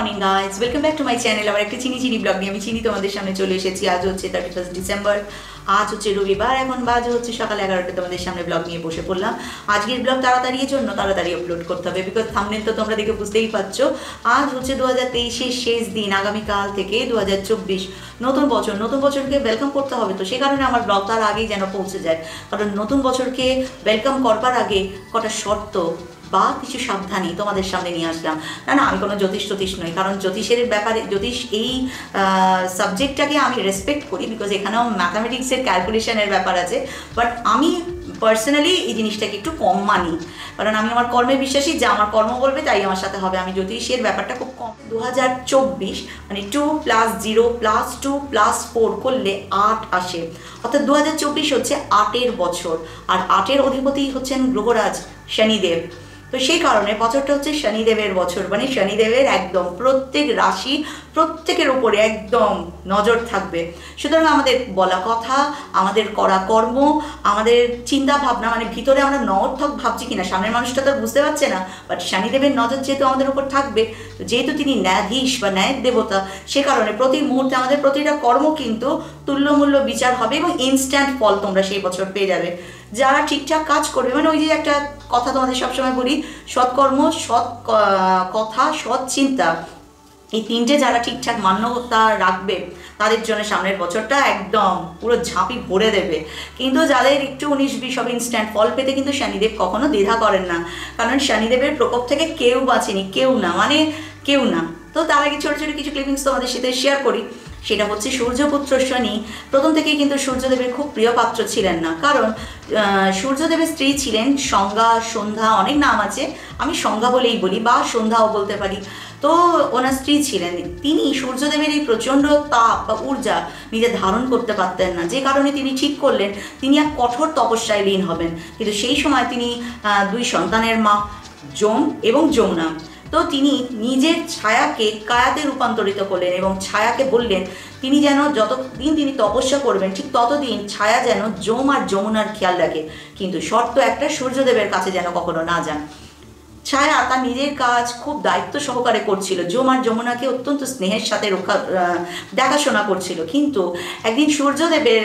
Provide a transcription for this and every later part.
Morning guys, welcome back to my channel. আবার একটা চিনি ব্লগ নিয়ে আমি চিনি তোমাদের সামনে চলে এসেছি। আজ হচ্ছে 31 ডিসেম্বর, আজ হচ্ছে রবিবার। এখন বাজে হচ্ছে সকাল 11টা। তোমাদের সামনে ব্লগ নিয়ে বসে পড়লাম। আজকের ব্লগ তাড়াতাড়ির জন্য তাড়াতাড়ি আপলোড করতে হবে, বিকজ থাম্বনেল তো তোমরা দেখে বুঝতেই পারছো। আজ হচ্ছে 2023-এর শেষ দিন। আগামীকাল থেকে 2024 নতুন বছর। নতুন বছরকে ওয়েলকাম করতে হবে, তো সে কারণে আমার ব্লগ তার আগেই যেন পৌঁছে যায়। কারণ নতুন বছরকে ওয়েলকাম করবার আগে কটা শর্ত বা কিছু সাবধানী তোমাদের সামনে নিয়ে আসলাম। না, আমি কোনো জ্যোতিষ নই, কারণ জ্যোতিষের ব্যাপারে, জ্যোতিষ এই সাবজেক্টটাকে আমি রেসপেক্ট করি, বিকজ এখানেও ম্যাথামেটিক্সের ক্যালকুলেশনের ব্যাপার আছে। বাট আমি পার্সোনালি এই জিনিসটাকে একটু কম মানি, কারণ আমি আমার কর্মে বিশ্বাসী। যা আমার কর্ম বলবে তাই আমার সাথে হবে। আমি জ্যোতিষের ব্যাপারটা খুব কম। 2024 মানে 2 + 0 + 2 + 4 করলে 8 আসে, অর্থাৎ 2024 হচ্ছে 8-এর বছর। আর 8-এর অধিপতি হচ্ছেন গ্রহরাজ শনিদেব। তো সেই কারণে বছরটা হচ্ছে শনিদেবের বছর, মানে শনিদেবের একদম প্রত্যেক রাশি, প্রত্যেকের উপরে একদম নজর থাকবে। সুতরাং আমাদের বলা কথা, আমাদের করা কর্ম, আমাদের চিন্তা ভাবনা, মানে ভিতরে আমরা নর্থক ভাবছি কিনা সামনের মানুষটা তো বুঝতে পারছে না, বাট শনিদেবের নজর যেহেতু আমাদের উপর থাকবে, যেহেতু তিনি ন্যায়াধীশ বা ন্যায়ের দেবতা, সে কারণে প্রতি মুহূর্তে আমাদের প্রতিটা কর্ম কিন্তু তুল্যমূল্য বিচার হবে এবং ইনস্ট্যান্ট ফল তোমরা সেই বছর পেয়ে যাবে। যারা ঠিকঠাক কাজ করবে, মানে ওই যে একটা কথা তোমাদের সবসময় বলি, সৎকর্ম, সৎ কথা, সৎ চিন্তা, এই তিনটে যারা ঠিকঠাক মান্যতা রাখবে তাদের জন্য সামনের বছরটা একদম পুরো ঝাঁপি ভরে দেবে। কিন্তু যাদের একটু 19-20 হবে ইনস্ট্যান্ট ফল পেতে, কিন্তু শনিদেব কখনো দ্বিধা করেন না, কারণ শনিদেবের প্রকোপ থেকে কেউ বাঁচেনি, কেউ না। তো তার আগে ছোটো ছোটো কিছু ক্লিপিংস তোমাদের সাথে শেয়ার করি। সেটা হচ্ছে সূর্যপুত্র শনি প্রথম থেকেই কিন্তু সূর্যদেবের খুব প্রিয় পাত্র ছিলেন না, কারণ সূর্যদেবের স্ত্রী ছিলেন সংজ্ঞা, সন্ধ্যা, অনেক নাম আছে, আমি সংজ্ঞা বলেই বলি, বা সন্ধ্যাও বলতে পারি। তো ওনার স্ত্রী ছিলেন, তিনি সূর্যদেবের এই প্রচণ্ড তাপ বা ঊর্জা নিজে ধারণ করতে পারতেন না, যে কারণে তিনি ঠিক করলেন তিনি এক কঠোর তপস্যায় লীন হবেন। কিন্তু সেই সময় তিনি 2 সন্তানের মা, যম এবং যমুনা। তো তিনি নিজের ছায়াকে কায়াতে রূপান্তরিত করলেন এবং ছায়াকে বললেন তিনি যেন যতদিন তিনি তপস্যা করবেন ঠিক ততদিন ছায়া যেন যম আর যমুনার খেয়াল রাখে, কিন্তু শর্ত একটা, সূর্যদেবের কাছে যেন কখনো না যান। ছায়া তার নিজের কাজ খুব দায়িত্ব সহকারে করছিল, যম আর যমুনাকে অত্যন্ত স্নেহের সাথে দেখাশোনা করছিল। কিন্তু একদিন সূর্যদেবের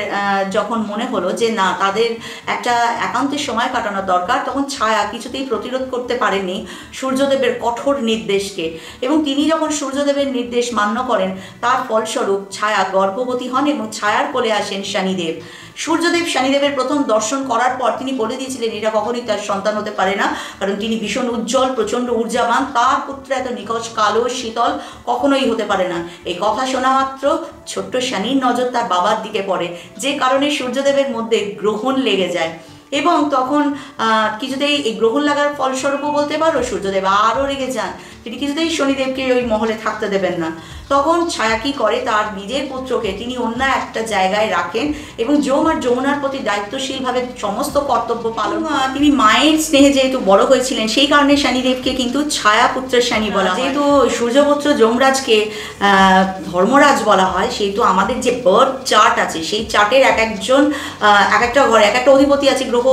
যখন মনে হলো যে না, তাদের একটা একান্তের সময় কাটানো দরকার, তখন ছায়া কিছুতেই প্রতিরোধ করতে পারেনি সূর্যদেবের কঠোর নির্দেশকে, এবং তিনি যখন সূর্যদেবের নির্দেশ মান্য করেন, তার ফলস্বরূপ ছায়া গর্ভবতী হন এবং ছায়ার কোলে আসেন শনিদেব। সূর্যদেব শনিদেবের প্রথম দর্শন করার পর তিনি বলে দিয়েছিলেন এটা কখনই তার সন্তান হতে পারে না, কারণ তিনি ভীষণ উজ্জ্বল, প্রচণ্ড ঊর্জাবান, তার পুত্র এত নিকষ, কালো, শীতল কখনোই হতে পারে না। এই কথা শোনা মাত্র ছোট্ট শনির নজর তার বাবার দিকে পড়ে, যে কারণে সূর্যদেবের মধ্যে গ্রহণ লেগে যায়। এবং তখন কিছুতেই এই গ্রহণ লাগার ফলস্বরূপও বলতে পারো সূর্যদেব আরও রেগে যান, তিনি কিছুতেই শনিদেবকে ওই মহলে থাকতে দেবেন না। তখন ছায়া কি করে, তার নিজের পুত্রকে তিনি অন্য একটা জায়গায় রাখেন এবং যম আর যমুনার প্রতি দায়িত্বশীলভাবে সমস্ত কর্তব্য পালন। তিনি মায়ের স্নেহে যেহেতু বড় হয়েছিলেন, সেই কারণে শনিদেবকে কিন্তু ছায়া পুত্রের শনি বলা হয়। যেহেতু সূর্যপুত্র যমরাজকে ধর্মরাজ বলা হয়, সেহেতু আমাদের যে বার্থ চার্ট আছে, সেই চার্টের এক একটা ঘরে এক একটা অধিপতি আছে। গ্রহ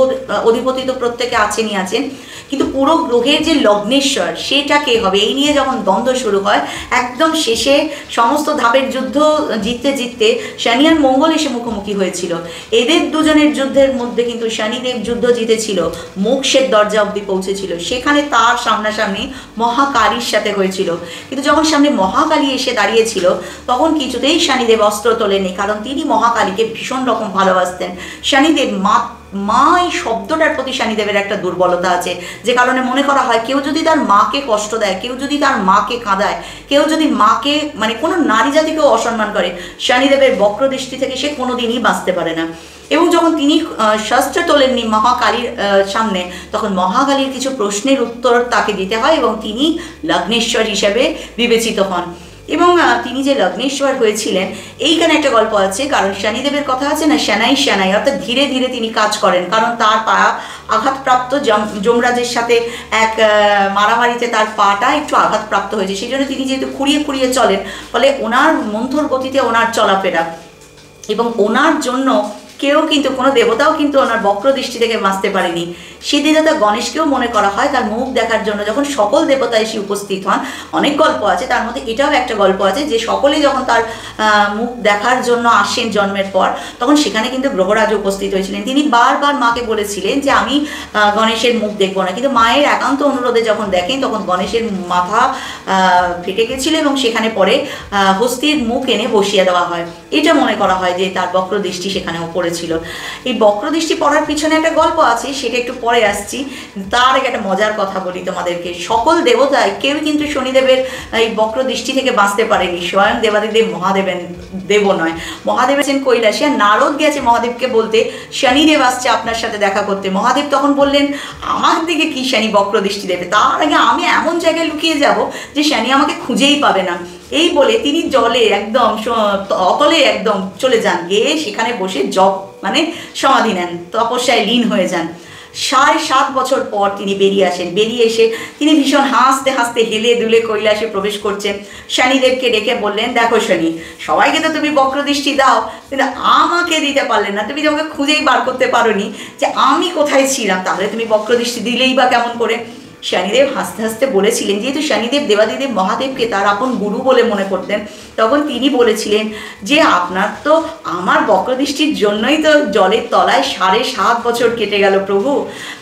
অধিপতি তো প্রত্যেকে আছেন, কিন্তু পুরো গ্রহের যে লগ্নেশ্বর সেটা কে হবে, এই নিয়ে যখন দ্বন্দ্ব শুরু হয়, একদম শেষে সমস্ত ধাপের যুদ্ধ জিততে শনি আর মঙ্গল এসে মুখোমুখি হয়েছিল। এদের দুজনের যুদ্ধের মধ্যে কিন্তু শনিদেব যুদ্ধ জিতেছিল, মোক্ষের দরজা অবধি পৌঁছেছিল, সেখানে তার সামনাসামনি মহাকালীর সাথে হয়েছিল। কিন্তু যখন সামনে মহাকালী এসে দাঁড়িয়েছিল, তখন কিছুতেই শনিদেব অস্ত্র তোলেনি, কারণ তিনি মহাকালীকে ভীষণ রকম ভালোবাসতেন। শনিদেব মা এই শব্দটার প্রতি শনিদেবের একটা দুর্বলতা আছে, যে কারণে মনে করা হয় কেউ যদি তার মাকে কষ্ট দেয়, কেউ যদি তার মাকে কাঁদায়, কেউ যদি মাকে, মানে কোনো নারী জাতিকেও অসম্মান করে, শনিদেবের বক্রদৃষ্টি থেকে সে কোনোদিনই বাঁচতে পারে না। এবং যখন তিনি শস্ত্র তোলেননি মহাকালীর সামনে, তখন মহাকালীর কিছু প্রশ্নের উত্তর তাকে দিতে হয় এবং তিনি লগ্নেশ্বর হিসেবে বিবেচিত হন। এবং তিনি যে লগ্নেশ্বর হয়েছিলেন, এইখানে একটা গল্প আছে, কারণ শনিদেবের কথা আছে না, সেনাই, অর্থাৎ ধীরে ধীরে তিনি কাজ করেন, কারণ তার পা আঘাতপ্রাপ্ত, যমরাজের সাথে এক মারামারিতে তার পাটা একটু আঘাতপ্রাপ্ত হয়েছে, সেই জন্য তিনি যেহেতু খুঁড়িয়ে চলেন, ফলে ওনার মন্থর গতিতে ওনার চলাফেরা, এবং ওনার জন্য কেউ কিন্তু, কোনো দেবতাও কিন্তু ওনার বক্র দৃষ্টি থেকে বাঁচতে পারেনি। সিদ্ধিদাতা গণেশকেও মনে করা হয় তার মুখ দেখার জন্য যখন সকল দেবতা এসে উপস্থিত হন। অনেক গল্প আছে, তার মধ্যে এটাও একটা গল্প আছে যে সকলেই যখন তার মুখ দেখার জন্য আসেন জন্মের পর, তখন সেখানে কিন্তু গ্রহরাজ উপস্থিত হয়েছিলেন। তিনি বারবার মাকে বলেছিলেন যে আমি গণেশের মুখ দেখবো না, কিন্তু মায়ের একান্ত অনুরোধে যখন দেখেন তখন গণেশের মাথা ফেটে গেছিল এবং সেখানে পরে হস্তির মুখ এনে বসিয়ে দেওয়া হয়। এটা মনে করা হয় যে তার বক্রদৃষ্টি সেখানেও পড়েছিল। এই বক্রদৃষ্টি পড়ার পিছনে একটা গল্প আছে, সেটা একটু পরে আসছি। তার আগে একটা মজার কথা বলি তোমাদেরকে। সকল দেবতায় কেউ কিন্তু শনিদেবের এই বক্রদৃষ্টি থেকে বাঁচতে পারেনি। স্বয়ং দেবাদিদেব মহাদেবের দেবও নয়, মহাদেব আছেন কৈলাসে, আর নারদ গেছে মহাদেবকে বলতে শনিদেব আসছে আপনার সাথে দেখা করতে। মহাদেব তখন বললেন আমার দিকে কি শনি বক্রদৃষ্টি দেবে, তার আগে আমি এমন জায়গায় লুকিয়ে যাব যে শনি আমাকে খুঁজেই পাবে না। এই বলে তিনি জলে একদম অতলে একদম চলে যান, গিয়ে সেখানে বসে জপ মানে সমাধি নেন, তপস্যায় লীন হয়ে যান। 7.5 বছর পর তিনি বেরিয়ে আসেন। বেরিয়ে এসে তিনি ভীষণ হাসতে হাসতে হেলে দুলে কৈলাসে প্রবেশ করছেন। শনিদেবকে ডেকে বললেন, দেখো শনি, সবাইকে তো তুমি বক্রদৃষ্টি দাও, কিন্তু আমাকে দিতে পারলে না। তুমি আমাকে খুঁজেই বার করতে পারোনি যে আমি কোথায় ছিলাম, তাহলে তুমি বক্রদৃষ্টি দিলেই বা কেমন করে? শনিদেব হাসতে হাসতে বলেছিলেন, যেহেতু শনিদেব দেবাদিদেব মহাদেবকে তার আপন গুরু বলে মনে করতেন, তখন তিনি বলেছিলেন যে আপনার তো আমার বক্রদৃষ্টির জন্যই তো জলের তলায় 7.5 বছর কেটে গেল প্রভু।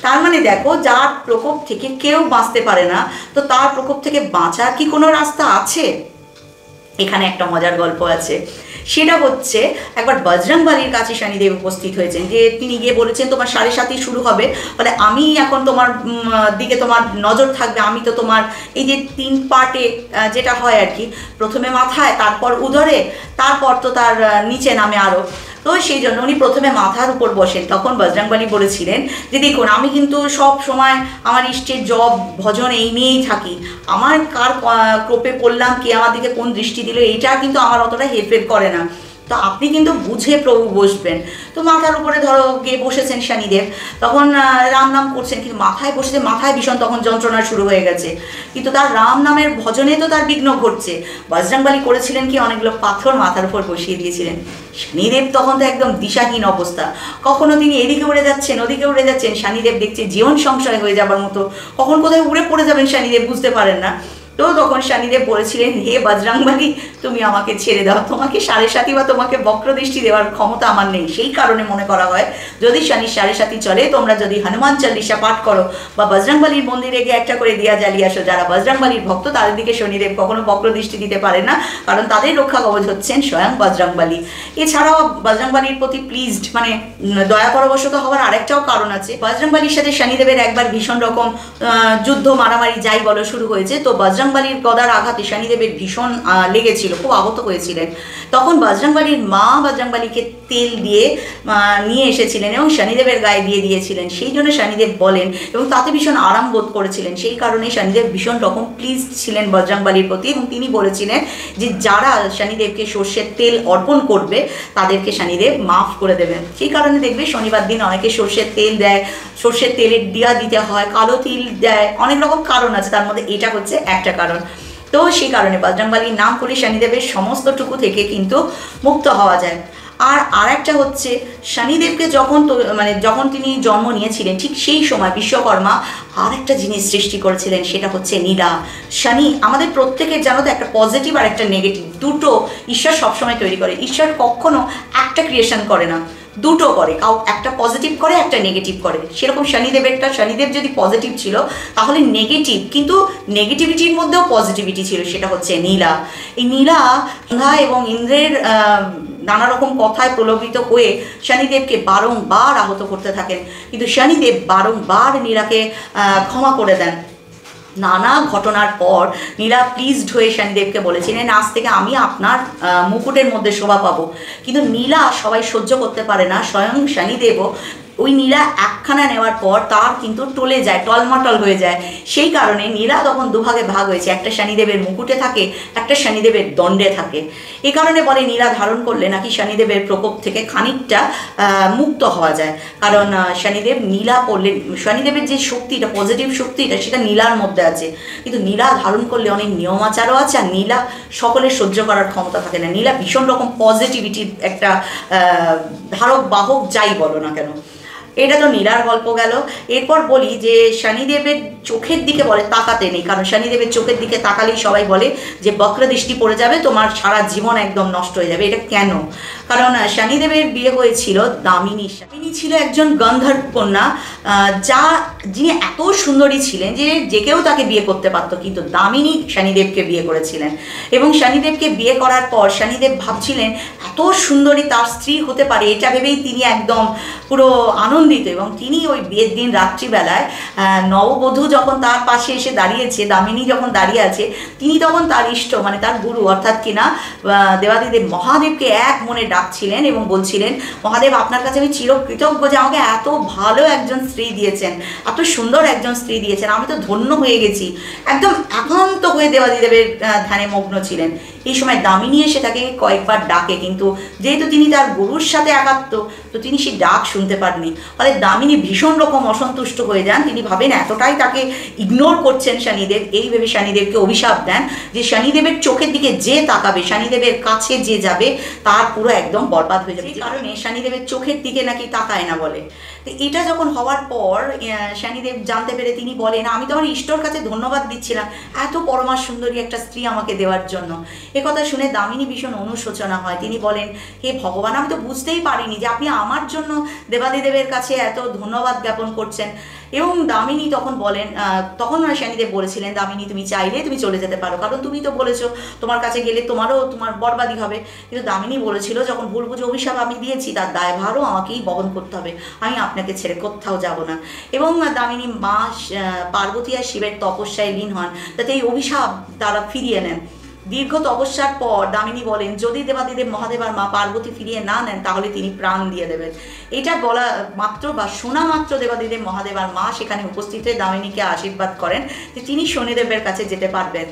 তার মানে দেখো, যার প্রকোপ থেকে কেউ বাঁচতে পারে না, তো তার প্রকোপ থেকে বাঁচার কি কোনো রাস্তা আছে? এখানে একটা মজার গল্প আছে। সেটা হচ্ছে একবার বজরংবলীর কাছে শনিদেব উপস্থিত হয়েছেন, যে তিনি গিয়ে বলেছেন তোমার 7.5 শুরু হবে, বলে আমি এখন তোমার দিকে তোমার নজর থাকবে। আমি তো তোমার এই যে 3 পার্টে যেটা হয় আর কি, প্রথমে মাথায়, তারপর উদরে, তারপর তো তার নিচে নামে আরও। তো সেই জন্য উনি প্রথমে মাথার উপর বসেন। তখন বজরংবলী বলেছিলেন যে দেখুন, আমি কিন্তু সব সময় আমার ইষ্টের জপ ভজন এই নিয়েই থাকি। আমার কার কোপে পড়লাম, কে আমার দিকে কোন দৃষ্টি দিল, এইটা কিন্তু আমার অতটা হেরফের করে না। তো আপনি কিন্তু বুঝে প্রভু বসবেন। তো মাথার উপরে ধরো গিয়ে বসেছেন শনিদেব, তখন রাম নাম করছেন, কিন্তু মাথায় বসেছে, মাথায় ভীষণ তখন যন্ত্রণা শুরু হয়ে গেছে, কিন্তু তার রাম নামের ভজনে তো তার বিঘ্ন ঘটছে। বজরংবলী করেছিলেন কি, অনেকগুলো পাথর মাথার উপর বসিয়ে দিয়েছিলেন। শনিদেব তখন তো একদম দিশাহীন অবস্থা, কখনো তিনি এদিকে উড়ে যাচ্ছেন, ওদিকে উড়ে যাচ্ছেন। শনিদেব দেখছে জীবন সংশয় হয়ে যাবার মতো, কখন কোথায় উড়ে পড়ে যাবেন শনিদেব বুঝতে পারেন না। তো তখন শনিদেব বলেছিলেন, হে বজরংবলী, তুমি আমাকে ছেড়ে দাও, তোমাকে 7.5 বা তোমাকে বক্রদৃষ্টি দেওয়ার ক্ষমতা আমার নেই। সেই কারণে মনে করা হয় যদি শনি 7.5 চলে, তোমরা যদি হনুমান চল্লিশা পাঠ করো বা বজরংবলীর মন্দিরে গিয়ে একটা করে দিয়া জ্বালিয়ে আসো, যারা বজরংবলীর ভক্ত তাদের দিকে শনিদেব কখনো বক্রদৃষ্টি দিতে পারে না, কারণ তাদের রক্ষা কবচ হচ্ছেন স্বয়ং বজরংবলী। এছাড়াও বজরংবলীর প্রতি প্লিজড মানে দয়া পরবশত হওয়ার আরেকটাও কারণ আছে। বজরংবলীর সাথে শনিদেবের একবার ভীষণ রকম যুদ্ধ মারামারি যাই বলো শুরু হয়েছে। তো বজরংবলীর গদার আঘাতে শনিদেবের ভীষণ লেগেছিল, খুব আহত হয়েছিলেন। তখন বজরংবলীর মা বজরংবলীকে তেল দিয়ে নিয়ে এসেছিলেন এবং শনিদেবের গায়ে দিয়ে দিয়েছিলেন। সেই জন্য শনিদেব বলেন, এবং তাতে ভীষণ আরাম বোধ করেছিলেন। সেই কারণে শনিদেব ভীষণ রকম প্লিজড ছিলেন বজরংবলীর প্রতি, এবং তিনি বলেছিলেন যে যারা শনিদেবকে সর্ষের তেল অর্পণ করবে তাদেরকে শনিদেব মাফ করে দেবেন। সেই কারণে দেখবে শনিবার দিন অনেকে সর্ষের তেল দেয়, সর্ষের তেলের দিয়া দিতে হয়, কালো তিল দেয়, অনেক রকম কারণ আছে, তার মধ্যে এটা হচ্ছে একটা কারণ। তো সেই কারণে বজরংবলীর নাম করে শনিদেবের সমস্তটুকু থেকে কিন্তু মুক্ত হওয়া যায়। আর একটা হচ্ছে শনিদেবকে যখন তিনি জন্ম নিয়েছিলেন, ঠিক সেই সময় বিশ্বকর্মা আর একটা জিনিস সৃষ্টি করেছিলেন, সেটা হচ্ছে নীলা। শনি আমাদের প্রত্যেকের জানো তো একটা পজিটিভ আর একটা নেগেটিভ, দুটো ঈশ্বর সবসময় তৈরি করে। ঈশ্বর কখনো একটা ক্রিয়েশন করে না, দুটো করে, একটা পজিটিভ করে একটা নেগেটিভ করে। সেরকম শনিদেব যদি পজিটিভ ছিল তাহলে নেগেটিভ, কিন্তু নেগেটিভিটির মধ্যেও পজিটিভিটি ছিল, সেটা হচ্ছে নীলা। এই নীলা গঙ্গা এবং ইন্দ্রের নানা রকম কথায় প্রলোভিত হয়ে শনিদেবকে বারংবার আহত করতে থাকেন, কিন্তু শনিদেব বারংবার নীলাকে ক্ষমা করে দেন। নানা ঘটনার পর নীলা প্লিজড হয়ে শনিদেবকে বলেছিলেন, আজ থেকে আমি আপনার মুকুটের মধ্যে শোভা পাবো। কিন্তু নীলা সবাই সহ্য করতে পারে না, স্বয়ং শনিদেবও ওই নীলা একখানা নেওয়ার পর তার কিন্তু টলে যায়, টলমটল হয়ে যায়। সেই কারণে নীলা তখন দুভাগে ভাগ হয়েছে, একটা শনিদেবের মুকুটে থাকে, একটা শনিদেবের দণ্ডে থাকে। এই কারণে বলে নীলা ধারণ করলে নাকি শনিদেবের প্রকোপ থেকে খানিকটা মুক্ত হওয়া যায়, কারণ শনিদেব নীলা পড়লে শনিদেবের যে শক্তিটা, পজিটিভ শক্তিটা, সেটা নীলার মধ্যে আছে। কিন্তু নীলা ধারণ করলে অনেক নিয়ম আচারও আছে, আর নীলা সকলের সহ্য করার ক্ষমতা থাকে না। নীলা ভীষণ রকম পজিটিভিটির একটা ধারক বাহক যাই বলো না কেন। এটা তো নীলার গল্প গেল। এরপর বলি যে শনিদেবের চোখের দিকে বলে তাকাতে নেই, কারণ শনিদেবের চোখের দিকে তাকালেই সবাই বলে যে বক্র দৃষ্টি পড়ে যাবে, তোমার সারা জীবন একদম নষ্ট হয়ে যাবে। এটা কেন? কারণ শনিদেবের বিয়ে হয়েছিল দামিনী। দামিনী ছিল একজন গন্ধর্ব কন্যা, যিনি এত সুন্দরী ছিলেন যে কেউ তাকে বিয়ে করতে পারত, কিন্তু দামিনী শনিদেবকে বিয়ে করেছিলেন। এবং শনিদেবকে বিয়ে করার পর শনিদেব ভাবছিলেন এত সুন্দরী তার স্ত্রী হতে পারে, এটা ভেবেই তিনি একদম পুরো আনন্দিত। এবং তিনি ওই বিয়ের দিন রাত্রিবেলায় নববধূ যখন তার পাশে এসে দাঁড়িয়েছে, দামিনী যখন দাঁড়িয়ে আছে, তিনি তখন তার ইষ্ট মানে তার গুরু অর্থাৎ কিনা দেবাদিদেব মহাদেবকে এক মনে ডাকছিলেন এবং বলছিলেন, মহাদেব আপনার কাছে আমি চিরকৃতজ্ঞ যে আমাকে এত ভালো একজন স্ত্রী দিয়েছেন, এত সুন্দর একজন স্ত্রী দিয়েছেন, আমি তো ধন্য হয়ে গেছি। একদম একান্ত হয়ে দেবাদিদেবের ধ্যানে মগ্ন ছিলেন। এই সময় দামিনী এসে তাকে কয়েকবার ডাকে, কিন্তু যেহেতু তিনি তার গুরুর সাথে একাত্ম, তো তিনি সেই ডাক শুনতে পাননি। ফলে দামিনী ভীষণ রকম অসন্তুষ্ট হয়ে যান। তিনি ভাবেন এতটাই তাকে ইগনোর করছেন শনিদেব, এই ভেবে শনিদেবকে অভিশাপ দেন যে শনিদেবের চোখের দিকে যে তাকাবে, শনিদেবের কাছে যে যাবে, তার পুরো একদম বরবাদ হয়ে যাবে। এই কারণে শনিদেবের চোখের দিকে নাকি তাকায় না বলে। তো এটা যখন হওয়ার পর শনিদেব জানতে পেরে তিনি বলেন, আমি তো আমার ইষ্টর কাছে ধন্যবাদ দিচ্ছিলাম এত পরমা সুন্দরী একটা স্ত্রী আমাকে দেওয়ার জন্য। একথা শুনে দামিনী ভীষণ অনুশোচনা হয়। তিনি বলেন, হে ভগবান, আমি তো বুঝতেই পারিনি যে আপনি আমার জন্য দেবাদিদেবের কাছে এত ধন্যবাদ জ্ঞাপন করছেন। এবং দামিনী তখন বলেন, তখন শনিদেব বলেছিলেন, দামিনী তুমি চাইলে তুমি চলে যেতে পারো, কারণ তুমি তো বলেছো তোমার কাছে গেলে তোমার বরবাদী হবে। কিন্তু দামিনী বলেছিল, যখন ভুল বুঝে অভিশাপ আমি দিয়েছি তার দায়ভারও আমাকেই বহন করতে হবে, আমি আপনাকে ছেড়ে কোথাও যাব না। এবং দামিনী মা পার্বতী আর শিবের তপস্যায় লীন হন যাতে এই অভিশাপ তারা ফিরিয়ে নেন। দীর্ঘ তপস্যার পর দামিনী বলেন, যদি দেবাদিদেব মহাদেব আর মা পার্বতী ফিরিয়ে না নেন তাহলে তিনি প্রাণ দিয়ে দেবেন। এটা বলা মাত্র বা শোনা মাত্র দেবাদিদেব মহাদেব আর মা সেখানে উপস্থিত হয়ে দামিনীকে আশীর্বাদ করেন যে তিনি শনিদেবের কাছে যেতে পারবেন।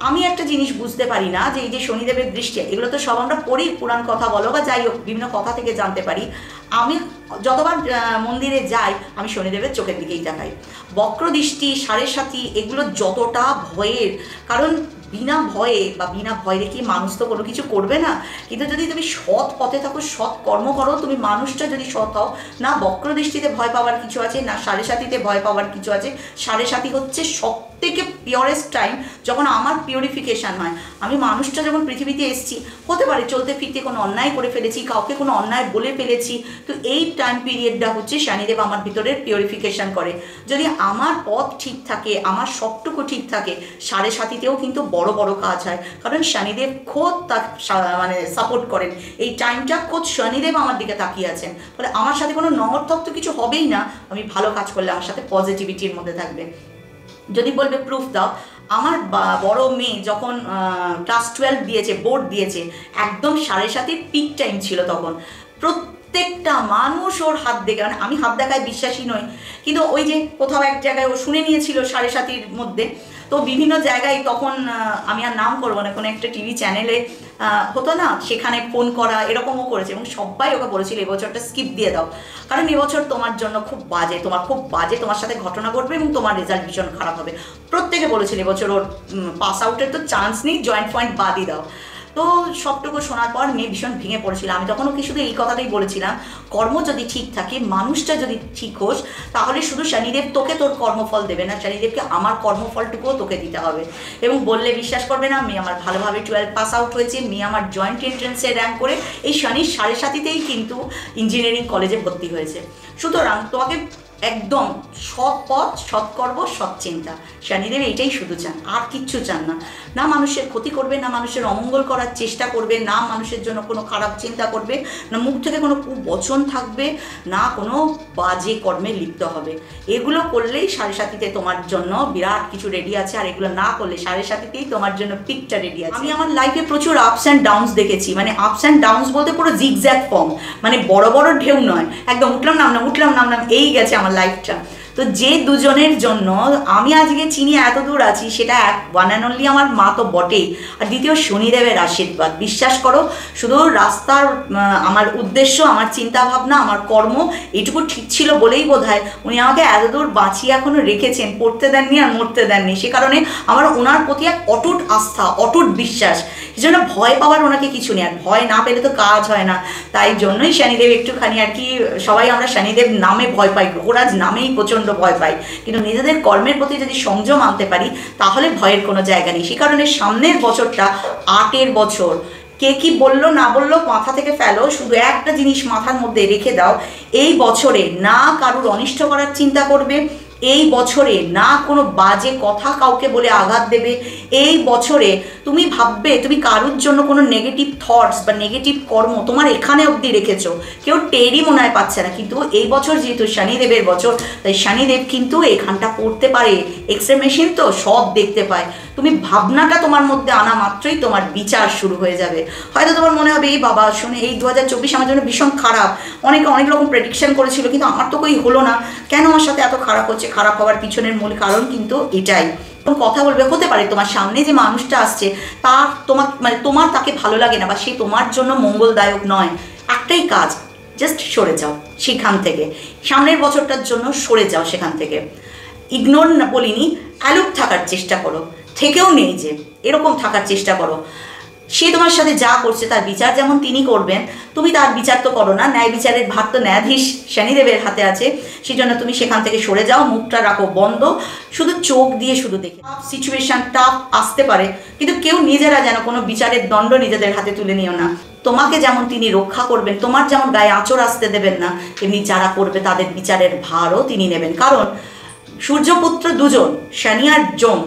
আমি একটা জিনিস বুঝতে পারি না যে এই যে শনিদেবের দৃষ্টি, এগুলো তো সব আমরা পড়ি, পুরাণ কথা বলো বা যাই হোক বিভিন্ন কথা থেকে জানতে পারি। আমি যতবার মন্দিরে যাই আমি শনিদেবের চোখের দিকেই তাকাই। বক্র দৃষ্টি, সাড়ে সাথী, এগুলো যতটা ভয়ের, কারণ বিনা ভয়ে বা বিনা ভয় রেখে মানুষ তো কোনো কিছু করবে না। কিন্তু যদি তুমি সৎ পথে থাকো, সৎ কর্ম করো, তুমি মানুষটা যদি সৎ হও, না বক্র দৃষ্টিতে ভয় পাওয়ার কিছু আছে, না সাড়ে সাথীতে ভয় পাওয়ার কিছু আছে। সাড়ে সাথী হচ্ছে সব থেকে পিওরেস্ট টাইম যখন আমার পিউরিফিকেশান হয়। আমি মানুষটা যখন পৃথিবীতে এসেছি, হতে পারে চলতে ফিরতে কোনো অন্যায় করে ফেলেছি, কাউকে কোনো অন্যায় বলে ফেলেছি, তো এই টাইম পিরিয়ডটা হচ্ছে শনিদেব আমার ভিতরের পিউরিফিকেশান করে। যদি আমার পথ ঠিক থাকে, আমার সবটুকু ঠিক থাকে, সাড়ে সাথীতেও কিন্তু বড় বড় কাজ হয়, কারণ শনিদেব খোদ তার মানে সাপোর্ট করেন। এই টাইমটা খোদ শনিদেব আমার দিকে তাকিয়ে আছেন, ফলে আমার সাথে কোনো নগরতক তো কিছু হবেই না। আমি ভালো কাজ করলে আমার সাথে পজিটিভিটির মধ্যে থাকবে। যদি বলবে প্রুফ দাও, আমার বড় মেয়ে যখন ক্লাস 12 দিয়েছে, বোর্ড দিয়েছে, একদম সাড়ে সাথীর পিক টাইম ছিল তখন। প্রত্যেকটা মানুষ ওর হাত দেখে, মানে আমি হাত দেখায় বিশ্বাসী নই, কিন্তু ওই যে কোথাও এক জায়গায় ও শুনে নিয়েছিল সাড়ে সাথীর মধ্যে, তো বিভিন্ন জায়গায় তখন আমি আর নাম করবো না, কোনো একটা টিভি চ্যানেলে হতো না, সেখানে ফোন করা এরকমও করেছে এবং সবাই ওকে বলেছিল এবছরটা স্কিপ দিয়ে দাও, কারণ এবছর তোমার জন্য খুব বাজে, তোমার সাথে ঘটনা ঘটবে এবং তোমার রেজাল্ট ভীষণ খারাপ হবে। প্রত্যেকে বলেছিল এবছর ওর পাস আউটের তো চান্স নেই, জয়েন্ট পয়েন্ট বাদই দাও। তো সবটুকু শোনার পর মেয়ে ভীষণ ভেঙে পড়েছিল। আমি তখন ওকে শুধু এই কথাটাই বলেছিলাম, কর্ম যদি ঠিক থাকে, মানুষটা যদি ঠিক হোস, তাহলে শুধু শনিদেব তোকে তোর কর্মফল দেবে না, শনিদেবকে আমার কর্মফলটুকুও তোকে দিতে হবে। এবং বললে বিশ্বাস করবে না, মেয়ে আমার ভালোভাবে 12 পাস আউট হয়েছে, মেয়ে আমার জয়েন্ট এন্ট্রেন্সে র্যাঙ্ক করে এই শনির সাড়ে সাথীতেই কিন্তু ইঞ্জিনিয়ারিং কলেজে ভর্তি হয়েছে। সুতরাং তোমাকে একদম সৎ পথ, সৎকর্ম, সৎ চিন্তা, শনিদেব এইটাই শুধু চান, আর কিচ্ছু চান না। না মানুষের ক্ষতি করবে, না মানুষের অমঙ্গল করার চেষ্টা করবে, না মানুষের জন্য কোনো খারাপ চিন্তা করবে, না মুখ থেকে কোনো কুবচন থাকবে, না কোনো বাজে কর্মে লিপ্ত হবে। এগুলো করলেই সাড়ে সাথীতে তোমার জন্য বিরাট কিছু রেডি আছে, আর এগুলো না করলে সাড়ে সাথীতেই তোমার জন্য পিকটা রেডি আছে। আমি আমার লাইফে প্রচুর আপস অ্যান্ড ডাউনস দেখেছি, মানে আপস অ্যান্ড ডাউনস বলতে পুরো জিগজ্যাগ ফর্ম, মানে বড় বড় ঢেউ নয়, একদম উঠলাম নামলাম এই গেছে আমার লাইফটা। তো যে দুজনের জন্য আমি আজকে চিনি এত দূর আছি, সেটা ওয়ান অ্যান্ড অনলি আমার মা তো বটেই, আর দ্বিতীয় শনিদেবের আশীর্বাদ। বিশ্বাস করো, শুধু রাস্তার আমার উদ্দেশ্য, আমার চিন্তা ভাবনা, আমার কর্ম এইটুকু ঠিক ছিল বলেই বোধহয় উনি আমাকে এত দূর বাঁচিয়ে এখনো রেখেছেন, পড়তে দেননি আর মরতে দেননি। সে কারণে আমার ওনার প্রতি এক অটুট আস্থা, অটুট বিশ্বাস। এই জন্য ভয় পাওয়ার ওনাকে কিছু নেই, আর ভয় না পেলে তো কাজ হয় না। তাই জন্যই শনিদেব একটুখানি আর কি, সবাই আমরা শনিদেব নামে ভয় পাই, গ্রহরাজ নামেই প্রচণ্ড ভয় পাই, কিন্তু নিজেদের কর্মের প্রতি যদি সংযম আনতে পারি তাহলে ভয়ের কোনো জায়গা নেই। সে কারণে সামনের বছরটা 8-এর বছর। কে কি বললো না বললো মাথা থেকে ফেলো, শুধু একটা জিনিস মাথার মধ্যে রেখে দাও, এই বছরে না কারুর অনিষ্ট করার চিন্তা করবে, এই বছরে না কোনো বাজে কথা কাউকে বলে আঘাত দেবে, এই বছরে তুমি ভাববে তুমি কারুর জন্য কোনো নেগেটিভ থটস বা নেগেটিভ কর্ম তোমার এখানে অবধি রেখেছো, কেউ টেরই মনে হয় পাচ্ছে না। কিন্তু এই বছর যেহেতু শনিদেবের বছর, তাই শনিদেব কিন্তু এখানটা পড়তে পারে, এক্সরে মেশিন তো সব দেখতে পায়। তুমি ভাবনাটা তোমার মধ্যে আনা মাত্রই তোমার বিচার শুরু হয়ে যাবে। হয়তো তোমার মনে হবে এই বাবা শুনে এই 2024 আমার জন্য ভীষণ খারাপ, অনেকে অনেক রকম প্রেডিকশন করেছিল কিন্তু আমার তো কই হলো না, কেন আমার সাথে এত খারাপ হচ্ছে? খারাপ হওয়ার পিছনের মূল কারণ কিন্তু এটাই। কথা বলবে, হতে পারে তোমার সামনে যে মানুষটা আসছে তার তোমার তাকে ভালো লাগে না, বা সে তোমার জন্য মঙ্গলদায়ক নয়। একটাই কাজ, জাস্ট সরে যাও সেখান থেকে, সামনের বছরটার জন্য সরে যাও সেখান থেকে। ইগনোর না বলিনি, অ্যালুপ থাকার চেষ্টা করো, থেকেও নেই যে এরকম থাকার চেষ্টা করো। সে তোমার সাথে যা করছে তার বিচার যেমন তিনি করবেন, তুমি তার বিচার তো করো না। ন্যায় বিচারের ভার তো ন্যায়াধীশ শনিদেবের হাতে আছে, সেই জন্য তুমি সেখান থেকে সরে যাও, মুখটা রাখো বন্ধ, শুধু চোখ দিয়ে শুধু দেখে। সিচুয়েশন টাফ আসতে পারে, কিন্তু কেউ নিজেরা যেন কোনো বিচারের দণ্ড নিজেদের হাতে তুলে নিও না। তোমাকে যেমন তিনি রক্ষা করবেন, তোমার যেমন গায়ে আঁচড় আসতে দেবেন না, তেমনি যারা করবে তাদের বিচারের ভারও তিনি নেবেন। কারণ সূর্যপুত্র দুজন, শনি আর যম।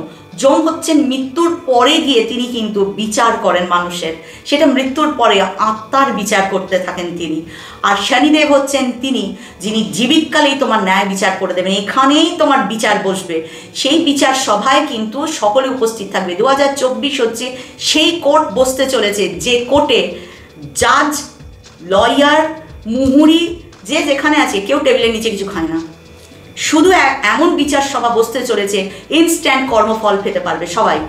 যম হচ্ছেন মৃত্যুর পরে গিয়ে তিনি কিন্তু বিচার করেন মানুষের, সেটা মৃত্যুর পরে আত্মার বিচার করতে থাকেন তিনি। আর শনিদেব হচ্ছেন তিনি যিনি জীবিতকালেই তোমার ন্যায় বিচার করে দেবেন, এখানেই তোমার বিচার বসবে। সেই বিচার সভায় কিন্তু সকলে উপস্থিত থাকবে। 2024 হচ্ছে সেই কোর্ট বসতে চলেছে, যে কোর্টে জাজ, লয়ার, মুহুরি যে যেখানে আছে কেউ টেবিলের নিচে কিছু খায় না। শুধু এমন বিচার সভা বসতে চলেছে, ইনস্ট্যান্ট কর্মফল পেতে পারবে সবাই।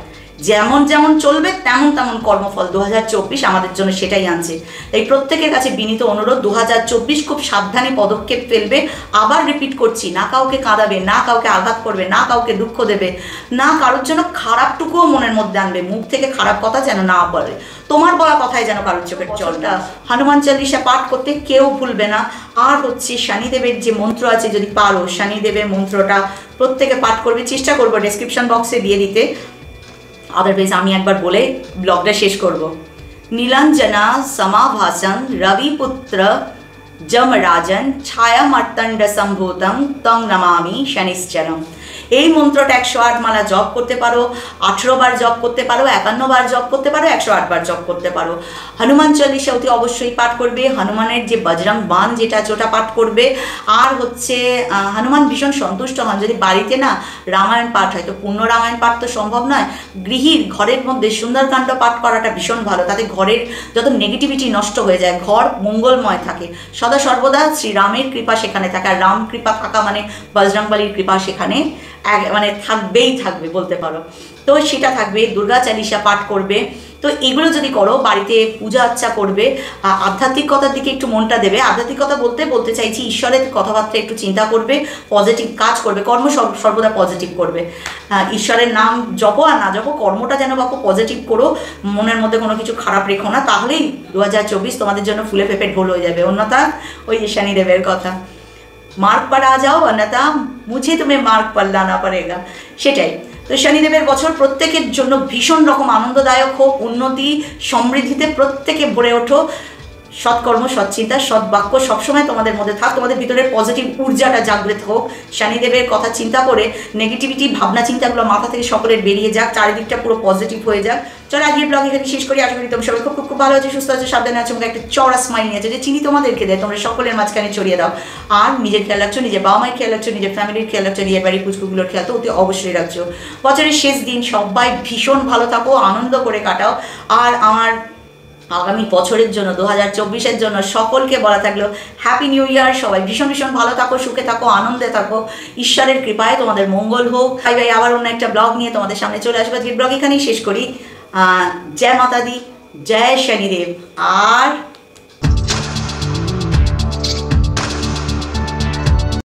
যেমন যেমন চলবে তেমন তেমন কর্মফল 2024 আমাদের জন্য সেটাই আনছে। তাই প্রত্যেকের কাছে বিনীত অনুরোধ, 2024 খুব সাবধানে পদক্ষেপ ফেলবে। আবার রিপিট করছি, না কাউকে কাঁদাবে, না কাউকে আঘাত করবে, না কাউকে দুঃখ দেবে, না কারোর জন্য খারাপটুকুও মনের মধ্যে আনবে। মুখ থেকে খারাপ কথা যেন না বলে, তোমার বলা কথায় যেন কারোর চোখের জলটা। হনুমান চালিসা পাঠ করতে কেউ ভুলবে না। আর হচ্ছে শনিদেবের যে মন্ত্র আছে, যদি পারো শনিদেবের মন্ত্রটা প্রত্যেকে পাঠ করবে, চেষ্টা করবো ডেসক্রিপশন বক্সে দিয়ে দিতে, আদারওয়াইজ আমি একবার বলে ব্লগটা শেষ করব। নীলাঞ্জনা সমাভাসং রবিপুত্র যমরাজন ছায়া মার্তণ্ড সম্ভূতং তং নমামি শনিশ্চরম। এই মন্ত্রটা 108 মালা জপ করতে পারো, 18 বার জপ করতে পারো, 51 বার জপ করতে পারো, 108 বার জপ করতে পারো। হনুমান চল্লিশা অতি অবশ্যই পাঠ করবে, হনুমানের যে বজরং বাণ যেটা আছে ওটা পাঠ করবে। আর হচ্ছে হনুমান ভীষণ সন্তুষ্ট হন যদি বাড়িতে না রামায়ণ পাঠ হয়। তো পূর্ণ রামায়ণ পাঠ তো সম্ভব নয়, গৃহীর ঘরের মধ্যে সুন্দরকাণ্ড পাঠ করাটা ভীষণ ভালো, তাতে ঘরের যত নেগেটিভিটি নষ্ট হয়ে যায়, ঘর মঙ্গলময় থাকে। সদা সর্বদা শ্রীরামের কৃপা সেখানে থাকে, আর রাম কৃপা থাকা মানে বজরংবলীর কৃপা সেখানে মানে থাকবেই থাকবে বলতে পারো। তো সেটা থাকবে, দুর্গা চালিসা পাঠ করবে। তো এগুলো যদি করো, বাড়িতে পূজা আর্চা করবে, আধ্যাত্মিকতার দিকে একটু মনটা দেবে। আধ্যাত্মিকতা বলতে চাইছি ঈশ্বরের কথাবার্তা একটু চিন্তা করবে, পজিটিভ কাজ করবে, কর্ম সর্বদা পজিটিভ করবে। ঈশ্বরের নাম জপো আর না জপো, কর্মটা যেন বাপু পজিটিভ করো, মনের মধ্যে কোনো কিছু খারাপ রেখো না, তাহলেই 2024 তোমাদের জন্য ফুলে ফেপে ঢোল হয়ে যাবে। অন্যথা ওই যে শনিদেবের কথা, মার্ক पर आ जाओ अन्यथा मुझे तुम्हें मार्ग पर लाना पड़ेगा, সেটাই। তো শনিদেবের বছর প্রত্যেকের জন্য ভীষণ রকম আনন্দদায়ক হোক, উন্নতি সমৃদ্ধিতে প্রত্যেকে ভরে ওঠো। সৎকর্ম, সৎচিন্তা, সৎবাক্য সবসময় তোমাদের মধ্যে থাক, তোমাদের ভিতরে পজিটিভ ঊর্জাটা জাগ্রত হোক। শনিদেবের কথা চিন্তা করে নেগেটিভিটি ভাবনা চিন্তাগুলো মাথা থেকে সকলের বেরিয়ে যাক, চারিদিকটা পুরো পজিটিভ হয়ে যাক। চলো আজকের ব্লগ এখানে শেষ করি। আশা করি তোমরা সবাই খুব খুব খুব ভালো আছে, সুস্থ আছে, সাবধানে আছো, একটা চড়া স্মাইল নিয়েছে যে চিনি তোমাদেরকে দেয়, তোমরা সকলের মাঝখানে ছড়িয়ে দাও। আর নিজের খেয়াল রাখছো, নিজের বাবা মায়ের খেয়াল রাখছো, নিজের ফ্যামিলির খেয়াল রাখছো, নিজের বাড়ির পুচকুগুলোর খেয়াল তো অতি অবশ্যই রাখছো। বছরের শেষ দিন সবাই ভীষণ ভালো থাকো, আনন্দ করে কাটাও। আর আমার আগামী বছরের জন্য 2024-এর জন্য সকলকে বলা থাকলো হ্যাপি নিউ ইয়ার। সবাই ভীষণ ভীষণ ভালো থাকো, সুখে থাকো, আনন্দে থাকো, ঈশ্বরের কৃপায় তোমাদের মঙ্গল হোক। ভাই ভাই আবার অন্য একটা ব্লগ নিয়ে তোমাদের সামনে চলে আসবো। আজকের ব্লগ এখানেই শেষ করি। জয় মাতা দি, জয় শনিদেব। আর